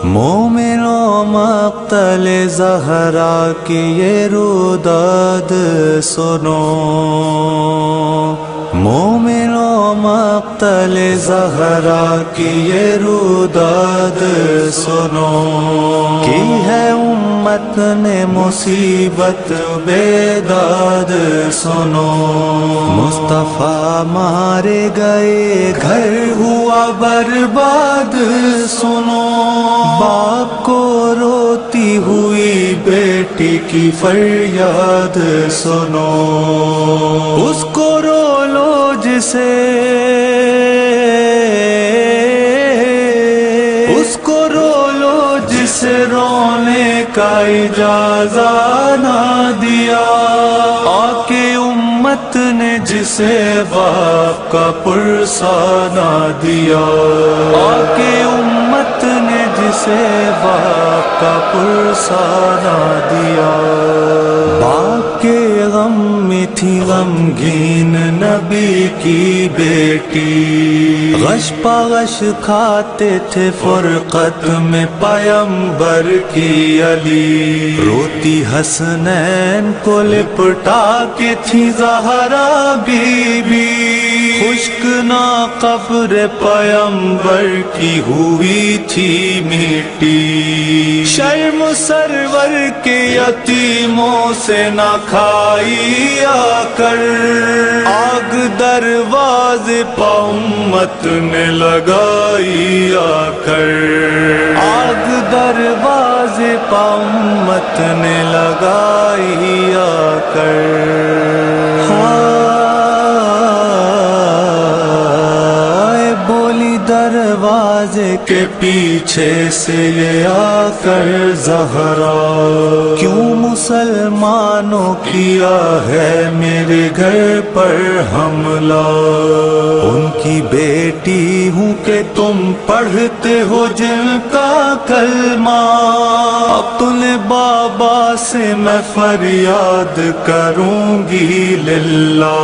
مومنوں مقتل زہرا کی یہ روداد سنو، مومنوں مقتل زہرا کی یہ روداد سنو، کی ہے امت نے مصیبت بیداد سنو، مصطفیٰ مارے گئے گھر ہوا برباد سنو، باپ کو روتی ہوئی بیٹی کی فریاد سنو، اس کو رو لو جسے، اس کو رو لو جسے رونے کا اجازت نہ دیا، آکے امت نے جسے باپ کا پرسہ نہ دیا، آکے امت نے جسے باپ کا پرسہ نہ دیا، باپ کے غم میں تھی غمگین نبی کی بیٹی، غش پغش کھاتے تھے فرقت میں پیمبر کی علی، روتی حسنین کو لپٹا کے تھی زہرا بی بی، خشک نہ قبر پیمبر کی ہوئی تھی مٹی، شرم سرور کے یتیموں سے نہ کھائی آ کر، آگ دروازے پہ امت نے لگائی آ کر، آگ دروازے پہ امت نے لگائی آ کر، بولی دروازے کے پیچھے سے لے آ کر زہرا، کیوں مسلمانوں کیا ہے میرے گھر پر حملہ، ان کی بیٹی ہوں کہ تم پڑھتے ہو جن کا کلمہ، اپنے بابا سے میں فریاد کروں گی للہ،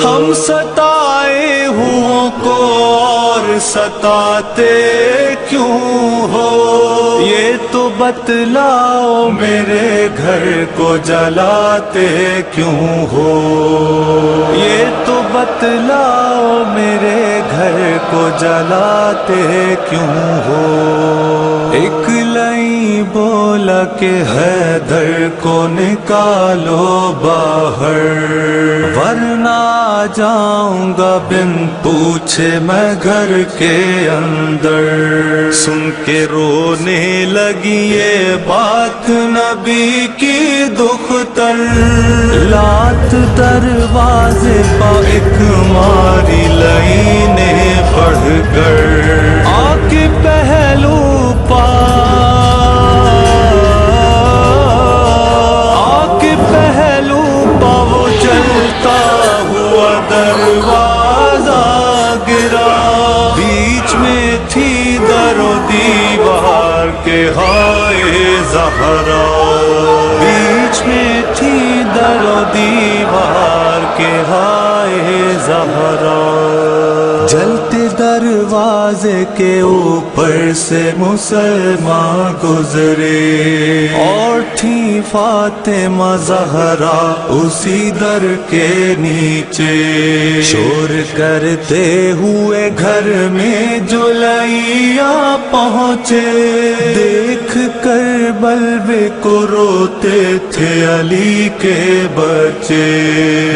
ہم ستائے ہوں کو اور ستاتے کیوں ہو، یہ تو بتلاؤ میرے گھر کو جلاتے کیوں ہو، یہ تو بتلاؤ میرے گھر کو جلاتے کیوں ہو، ایک لائیں بولا کہ حیدر کو نکالو باہر، ورنہ جاؤں گا بن پوچھے میں گھر کے اندر، سن کے رونے لگی یہ بات نبی کی دختر، لات دروازے پا ایک ماری لائنے پڑھ کر، آکے پہلو پا آکے پہلو پا وہ چلتا ہوا دروازہ گرا، بیچ میں تھی در و دیوار کے ہائے زہرا، بیچ میں تھی در و دیوار کے ہائے زہرا، جلتے دروازے کے اوپر سے مسلمان گزرے، اور تھی فاطمہ زہرا اسی در کے نیچے، شور کرتے ہوئے گھر میں جلائیاں پہنچے، دیکھ کر بلبے کو روتے تھے علی کے بچے،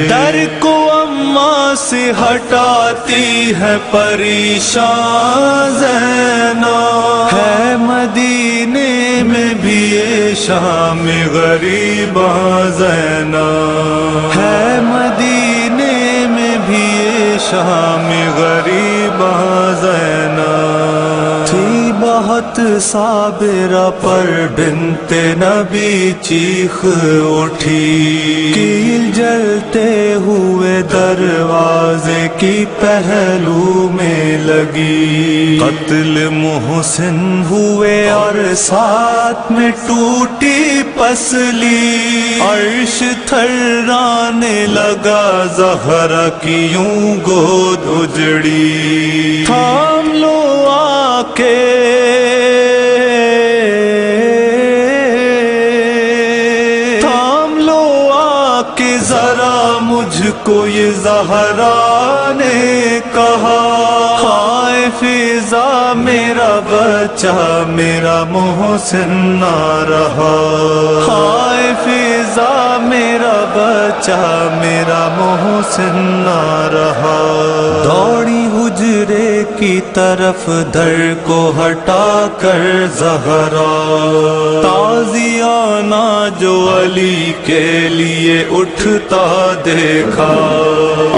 در کو اماں سے ہٹاتی ہے پریشان زینب، ہے مدینے میں بھی یہ شام غریباں زینب، ہے مدینے میں بھی یہ شام غریباں زینب، تھی بہت صابرہ پر بنت نبی چیخ اٹھی، کیل جلتے ہوئے دروازے کی پہلو میں لگی، قتل محسن ہوئے اور ساتھ میں ٹوٹی پسلی، عرش تھرانے لگا زہرا کی یوں گود اجڑی، تھام لو آ کے کو یہ زہرا نے کہا، ہائے فضا میرا بچہ میرا محسن نہ رہا، ہائے فضا میرا بچہ میرا محسن نہ رہا۔ دوڑی حجرے کی طرف در کو ہٹا کر زہرا، تازیانہ جو علی کے لیے اٹھتا دیکھا،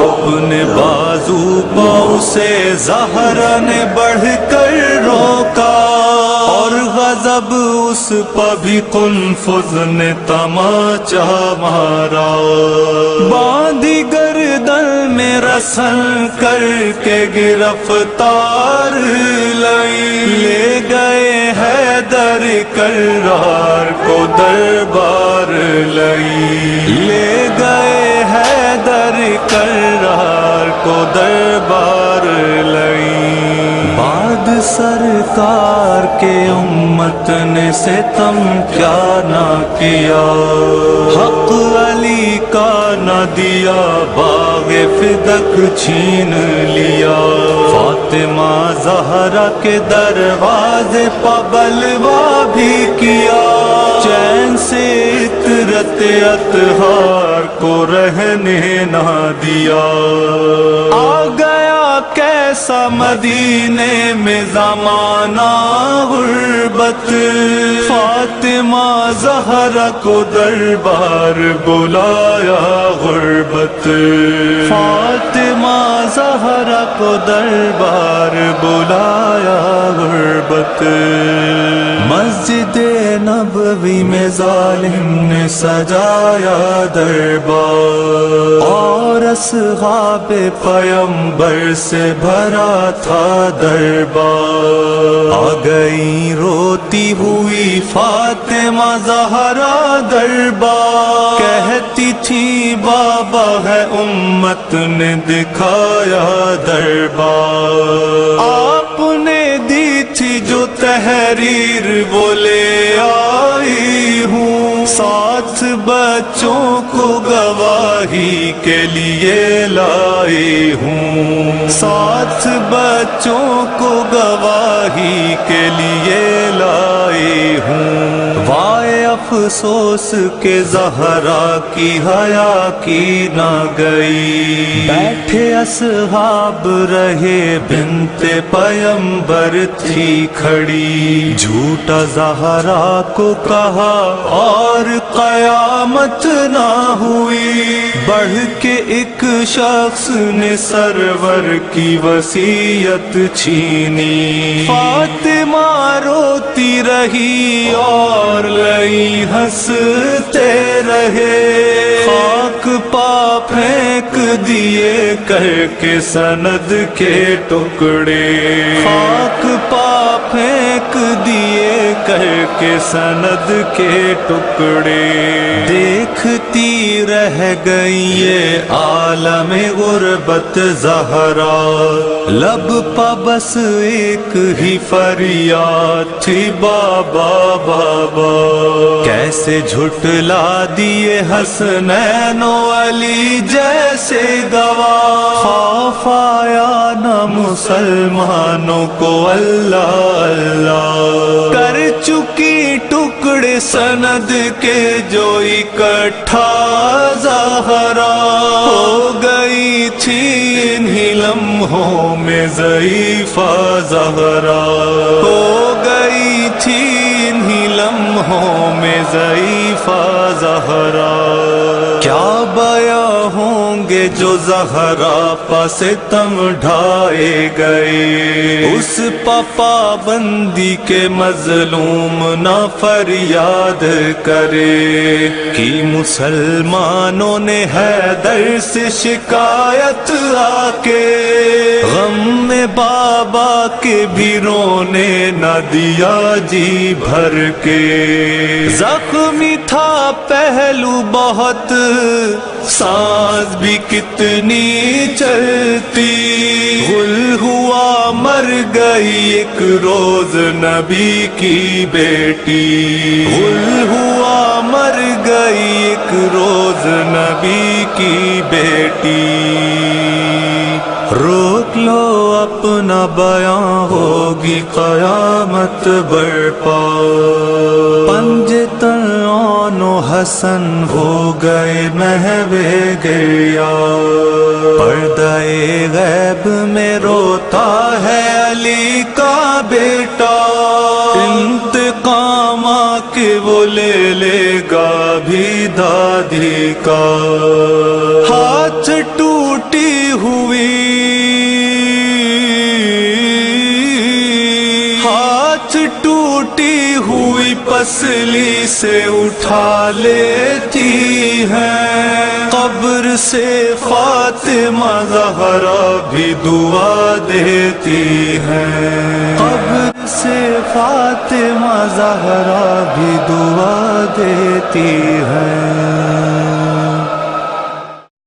اپنے بازو پاؤں سے زہرا نے بڑھ کر روکا، اور غضب اس پر بھی قنفذ نے تماچا مارا، باندھی گردن میں رسن کر کے گرفتار لے گئے حیدر کرار کو دربار لے گئے حیدر کرار کو دربار بعد سرکار کے امت نے ستم کیا نہ کیا، حق علی کا نہ دیا باغ فدق چھین لیا، فاطمہ زہرا کے دروازے پہ بلوا بھی کیا، چین سے عطرت اطہار کو رہنے نہ دیا، آ گیا کیسا مدینے میں زمانہ غربت، فاطمہ زہرا کو دربار بلایا غربت، فاطمہ زہرا کو دربار بلایا غربت، مسجد نبوی میں ظالم نے سجایا دربار، اور اصحاب پیمبر سے بھرا تھا دربار، آ گئی روتی ہوئی فاطمہ زہرا دربار، کہتی تھی بابا ہے امت نے دکھایا دربار، آپ نے دی تھی جو تحریر وہ لے آئی ہوں، ساتھ بچوں کو گواہی کے لیے لائی ہوں، ساتھ بچوں کو گواہی کے لیے لائی ہوں، وائے افسوس کہ زہرا کی حیا کی نہ گئی، بیٹھے اصحاب رہے بنت پیمبر تھی کھڑی، جھوٹا زہرا کو کہا اور قیامت نہ ہوئی، بڑھ کے ایک شخص نے سرور کی وصیت چھینی، فاطمہ روتی رہی اور لئی ہنستے رہے، خاک پا پھینک دیے کر کے سند کے ٹکڑے، خاک پا پھینک دیے کر کے سند کے ٹکڑے، دیکھتی رہ گئی یہ عالم غربت زہرا، لب پا بس ایک ہی فریاد تھی بابا بابا، کیسے جھٹلا دیے حسنین و علی جیسے گواہ، خوف آیا نہ مسلمانوں کو اللہ اللہ، کر چکی ٹکڑے سند کے جو اکٹھا زہرا، ہو گئی تھی انہی لمحوں میں ضعیفہ زہرا، ہو گئی تھی انہی لمحوں میں ضعیفہ زہرا، کیا بیاں ہوں گے جو زہرا پا ستم ڈھائے گئے، اس پا پابندی کے مظلوم نہ فریاد کرے، کہ مسلمانوں نے حیدر سے شکایت آ کے، غم میں بابا کے بھی رونے نہ دیا جی بھر کے، زخمی تھا تھا پہلو بہت، سانس بھی کتنی چلتی، غل ہوا مر گئی ایک روز نبی کی بیٹی، غل ہوا مر گئی ایک روز نبی کی بیٹی۔ روک لو اپنا بیاں ہوگی قیامت برپا، پنجتن و حسن ہو گئے محو گریا، پردہ غیب میں روتا ہے علی کا بیٹا، انتقام آ کے وہ لے لے گا بھی دادی کا۔ ہاتھ ٹوٹی ہوئی، ہاتھ ٹوٹی ہوئی پسلی سے اٹھا لیتی ہے، قبر سے فاطمہ زہرا بھی دعا دیتی ہے، قبر سے فاطمہ زہرا بھی دعا دیتی ہے۔